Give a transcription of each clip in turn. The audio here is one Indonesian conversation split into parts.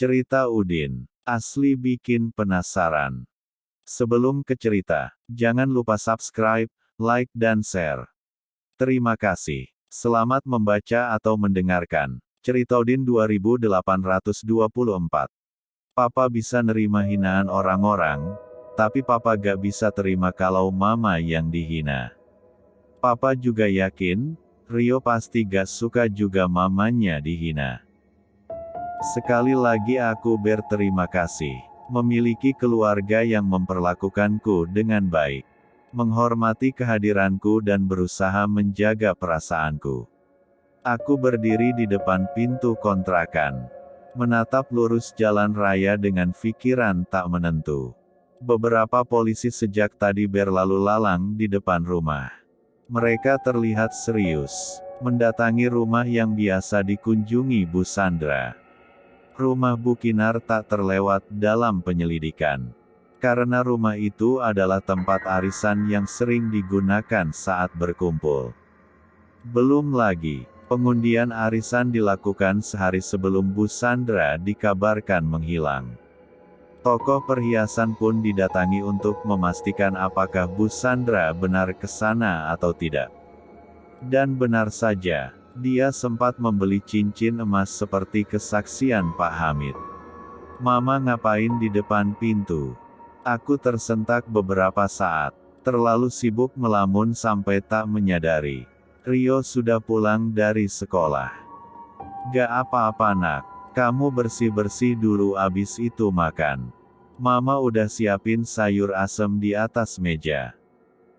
Cerita Udin. Asli bikin penasaran. Sebelum ke cerita, jangan lupa subscribe, like dan share. Terima kasih. Selamat membaca atau mendengarkan. Cerita Udin 2824. Papa bisa nerima hinaan orang-orang, tapi papa gak bisa terima kalau mama yang dihina. Papa juga yakin, Rio pasti gak suka juga mamanya dihina. Sekali lagi aku berterima kasih, memiliki keluarga yang memperlakukanku dengan baik, menghormati kehadiranku dan berusaha menjaga perasaanku. Aku berdiri di depan pintu kontrakan, menatap lurus jalan raya dengan pikiran tak menentu. Beberapa polisi sejak tadi berlalu lalang di depan rumah. Mereka terlihat serius, mendatangi rumah yang biasa dikunjungi Bu Sandra. Rumah Bu Kinar tak terlewat dalam penyelidikan. Karena rumah itu adalah tempat arisan yang sering digunakan saat berkumpul. Belum lagi, pengundian arisan dilakukan sehari sebelum Bu Sandra dikabarkan menghilang. Toko perhiasan pun didatangi untuk memastikan apakah Bu Sandra benar ke sana atau tidak. Dan benar saja, dia sempat membeli cincin emas seperti kesaksian Pak Hamid. Mama ngapain di depan pintu? Aku tersentak beberapa saat, terlalu sibuk melamun sampai tak menyadari. Rio sudah pulang dari sekolah. Gak apa-apa nak, kamu bersih-bersih dulu abis itu makan. Mama udah siapin sayur asem di atas meja.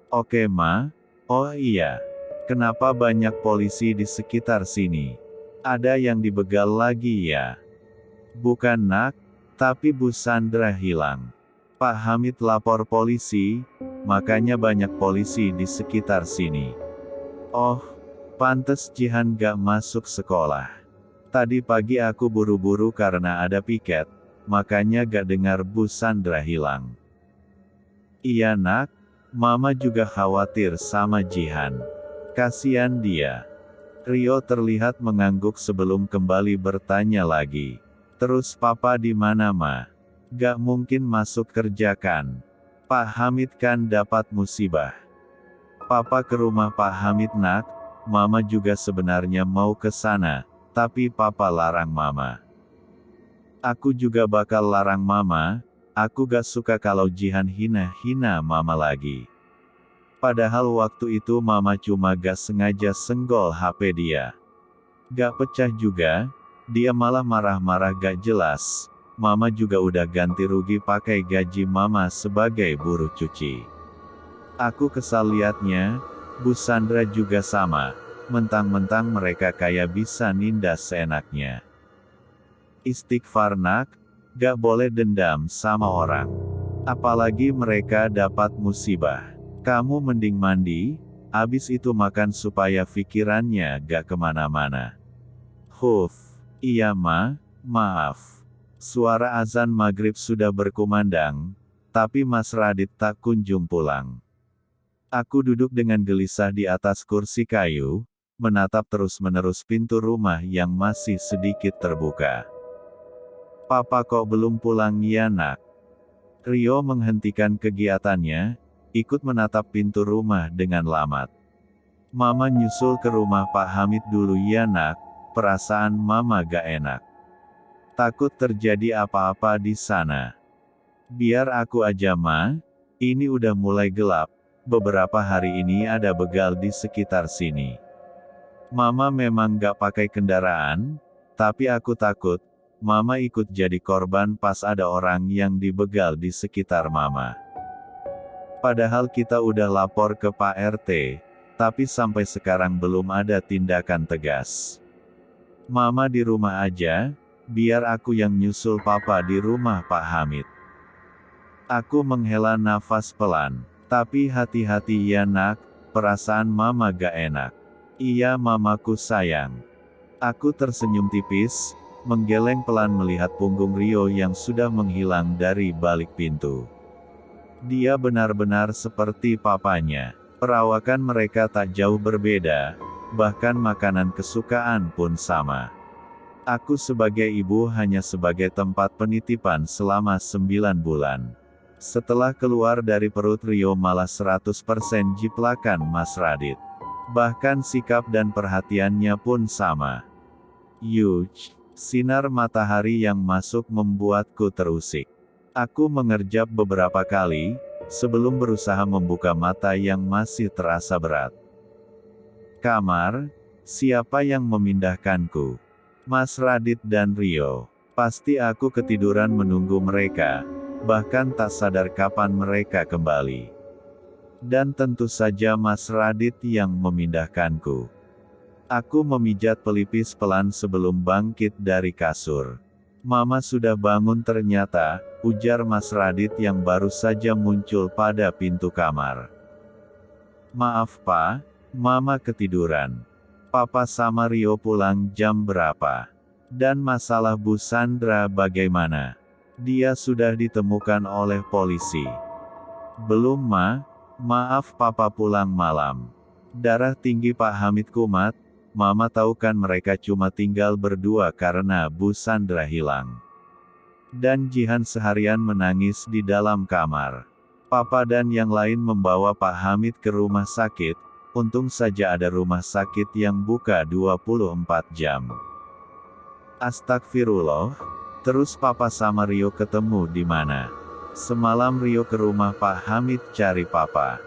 Oke ma? Oh iya. Kenapa banyak polisi di sekitar sini? Ada yang dibegal lagi ya? Bukan nak, tapi Bu Sandra hilang. Pak Hamid lapor polisi, makanya banyak polisi di sekitar sini. Oh, pantes Jihan gak masuk sekolah. Tadi pagi aku buru-buru karena ada piket, makanya gak dengar Bu Sandra hilang. Iya nak, mama juga khawatir sama Jihan. Kasian dia. Rio terlihat mengangguk sebelum kembali bertanya lagi. Terus papa di mana ma? Gak mungkin masuk kerja kan? Pak Hamid kan dapat musibah. Papa ke rumah Pak Hamid nak, mama juga sebenarnya mau ke sana, tapi papa larang mama. Aku juga bakal larang mama, aku gak suka kalau Jihan hina-hina mama lagi. Padahal waktu itu mama cuma gak sengaja senggol HP dia. Gak pecah juga, dia malah marah-marah gak jelas. Mama juga udah ganti rugi pakai gaji mama sebagai buruh cuci. Aku kesal liatnya, Bu Sandra juga sama. Mentang-mentang mereka kayak bisa nindas seenaknya. Istighfar nak, gak boleh dendam sama orang. Apalagi mereka dapat musibah. Kamu mending mandi, abis itu makan supaya pikirannya gak kemana-mana. Huf, iya ma, maaf. Suara azan maghrib sudah berkumandang, tapi Mas Radit tak kunjung pulang. Aku duduk dengan gelisah di atas kursi kayu, menatap terus-menerus pintu rumah yang masih sedikit terbuka. Papa kok belum pulang ya nak? Rio menghentikan kegiatannya, ikut menatap pintu rumah dengan lamat. Mama nyusul ke rumah Pak Hamid dulu ya nak, perasaan mama gak enak. Takut terjadi apa-apa di sana. Biar aku aja ma, ini udah mulai gelap, beberapa hari ini ada begal di sekitar sini. Mama memang gak pakai kendaraan, tapi aku takut, mama ikut jadi korban pas ada orang yang dibegal di sekitar mama. Padahal kita udah lapor ke Pak RT, tapi sampai sekarang belum ada tindakan tegas. Mama di rumah aja, biar aku yang nyusul papa di rumah Pak Hamid. Aku menghela nafas pelan, tapi hati-hati ya nak, perasaan mama gak enak. Iya mamaku sayang. Aku tersenyum tipis, menggeleng pelan melihat punggung Rio yang sudah menghilang dari balik pintu. Dia benar-benar seperti papanya. Perawakan mereka tak jauh berbeda, bahkan makanan kesukaan pun sama. Aku sebagai ibu hanya sebagai tempat penitipan selama 9 bulan. Setelah keluar dari perut Rio malah 100% jiplakan Mas Radit. Bahkan sikap dan perhatiannya pun sama. Yuch, sinar matahari yang masuk membuatku terusik. Aku mengerjap beberapa kali, sebelum berusaha membuka mata yang masih terasa berat. Kamar, siapa yang memindahkanku? Mas Radit dan Rio. Pasti aku ketiduran menunggu mereka, bahkan tak sadar kapan mereka kembali. Dan tentu saja Mas Radit yang memindahkanku. Aku memijat pelipis pelan sebelum bangkit dari kasur. Mama sudah bangun ternyata, ujar Mas Radit yang baru saja muncul pada pintu kamar. Maaf Pak, Mama ketiduran. Papa sama Rio pulang jam berapa? Dan masalah Bu Sandra bagaimana? Dia sudah ditemukan oleh polisi. Belum Ma, maaf Papa pulang malam. Darah tinggi Pak Hamid kumat, Mama tahu kan mereka cuma tinggal berdua karena Bu Sandra hilang. Dan Jihan seharian menangis di dalam kamar. Papa dan yang lain membawa Pak Hamid ke rumah sakit. Untung saja ada rumah sakit yang buka 24 jam. Astagfirullah, terus Papa sama Rio ketemu di mana? Semalam Rio ke rumah Pak Hamid cari Papa.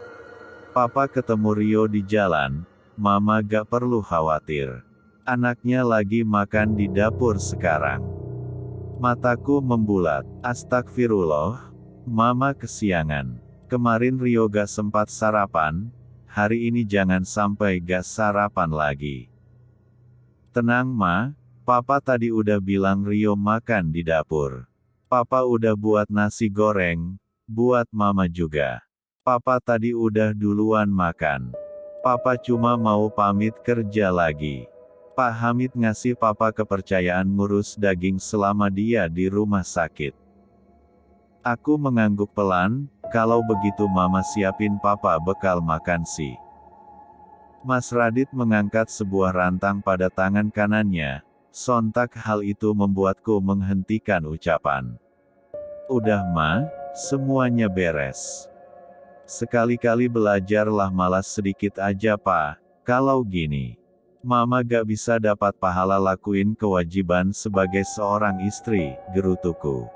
Papa ketemu Rio di jalan, Mama gak perlu khawatir. Anaknya lagi makan di dapur sekarang. Mataku membulat, astagfirullah, Mama kesiangan. Kemarin Rio gak sempat sarapan, hari ini jangan sampai gak sarapan lagi. Tenang Ma, Papa tadi udah bilang Rio makan di dapur. Papa udah buat nasi goreng, buat Mama juga. Papa tadi udah duluan makan. Papa cuma mau pamit kerja lagi. Pak Hamid ngasih Papa kepercayaan ngurus daging selama dia di rumah sakit. Aku mengangguk pelan, kalau begitu Mama siapin Papa bekal makan sih. Mas Radit mengangkat sebuah rantang pada tangan kanannya, sontak hal itu membuatku menghentikan ucapan. Udah Ma, semuanya beres. Sekali-kali belajarlah malas sedikit aja Pak, kalau gini. Mama gak bisa dapat pahala lakuin kewajiban sebagai seorang istri, gerutuku.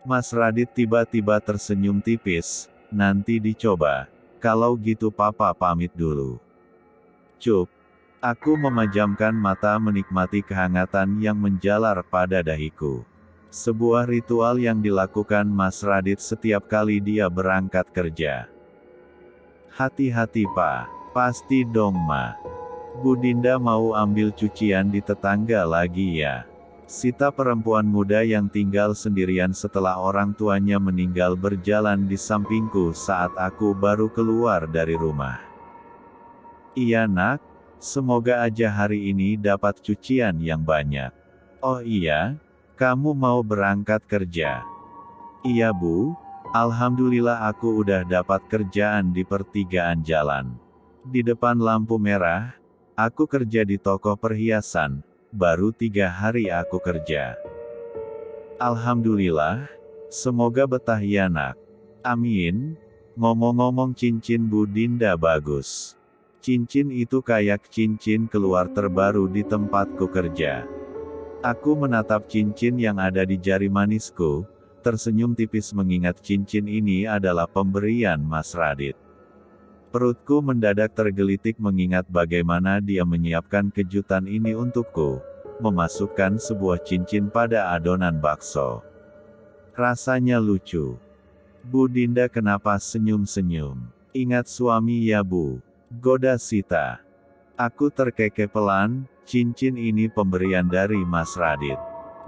Mas Radit tiba-tiba tersenyum tipis, nanti dicoba. Kalau gitu Papa pamit dulu. Cup. Aku memejamkan mata menikmati kehangatan yang menjalar pada dahiku. Sebuah ritual yang dilakukan Mas Radit setiap kali dia berangkat kerja. Hati-hati Pak, pasti dong Ma. Bu Dinda mau ambil cucian di tetangga lagi ya. Sita perempuan muda yang tinggal sendirian setelah orang tuanya meninggal berjalan di sampingku saat aku baru keluar dari rumah. Iya Nak, semoga aja hari ini dapat cucian yang banyak. Oh iya, kamu mau berangkat kerja? Iya Bu, alhamdulillah aku udah dapat kerjaan di pertigaan jalan. Di depan lampu merah, aku kerja di toko perhiasan. Baru 3 hari aku kerja. Alhamdulillah, semoga betah ya Nak. Amin. Ngomong-ngomong cincin Bu Dinda bagus. Cincin itu kayak cincin keluar terbaru di tempatku kerja. Aku menatap cincin yang ada di jari manisku, tersenyum tipis mengingat cincin ini adalah pemberian Mas Radit. Perutku mendadak tergelitik mengingat bagaimana dia menyiapkan kejutan ini untukku, memasukkan sebuah cincin pada adonan bakso. Rasanya lucu. Bu Dinda kenapa senyum-senyum? Ingat suami ya Bu, goda Sita. Aku terkekeh pelan, cincin ini pemberian dari Mas Radit.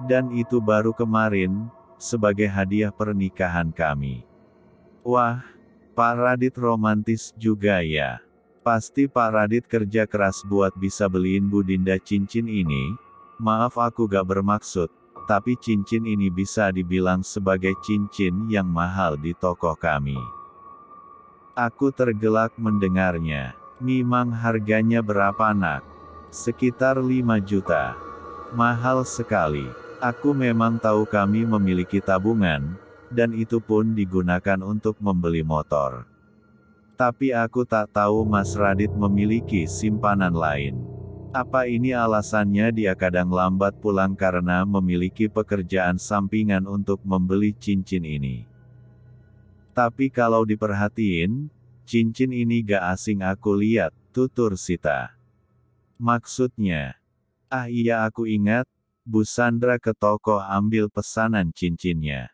Dan itu baru kemarin, sebagai hadiah pernikahan kami. Wah, Pak Radit romantis juga ya. Pasti Pak Radit kerja keras buat bisa beliin Bu Dinda cincin ini. Maaf aku gak bermaksud, tapi cincin ini bisa dibilang sebagai cincin yang mahal di toko kami. Aku tergelak mendengarnya. Memang harganya berapa Nak? Sekitar 5 juta. Mahal sekali. Aku memang tahu kami memiliki tabungan, dan itu pun digunakan untuk membeli motor. Tapi aku tak tahu Mas Radit memiliki simpanan lain. Apa ini alasannya dia kadang lambat pulang karena memiliki pekerjaan sampingan untuk membeli cincin ini? Tapi kalau diperhatiin, cincin ini gak asing aku lihat, tutur Sita. Maksudnya? Ah iya aku ingat, Bu Sandra ke toko ambil pesanan cincinnya.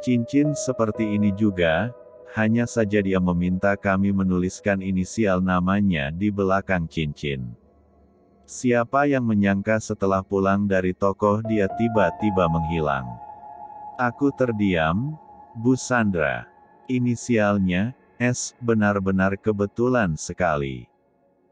Cincin seperti ini juga, hanya saja dia meminta kami menuliskan inisial namanya di belakang cincin. Siapa yang menyangka setelah pulang dari toko dia tiba-tiba menghilang. Aku terdiam, Bu Sandra. Inisialnya, S, benar-benar kebetulan sekali.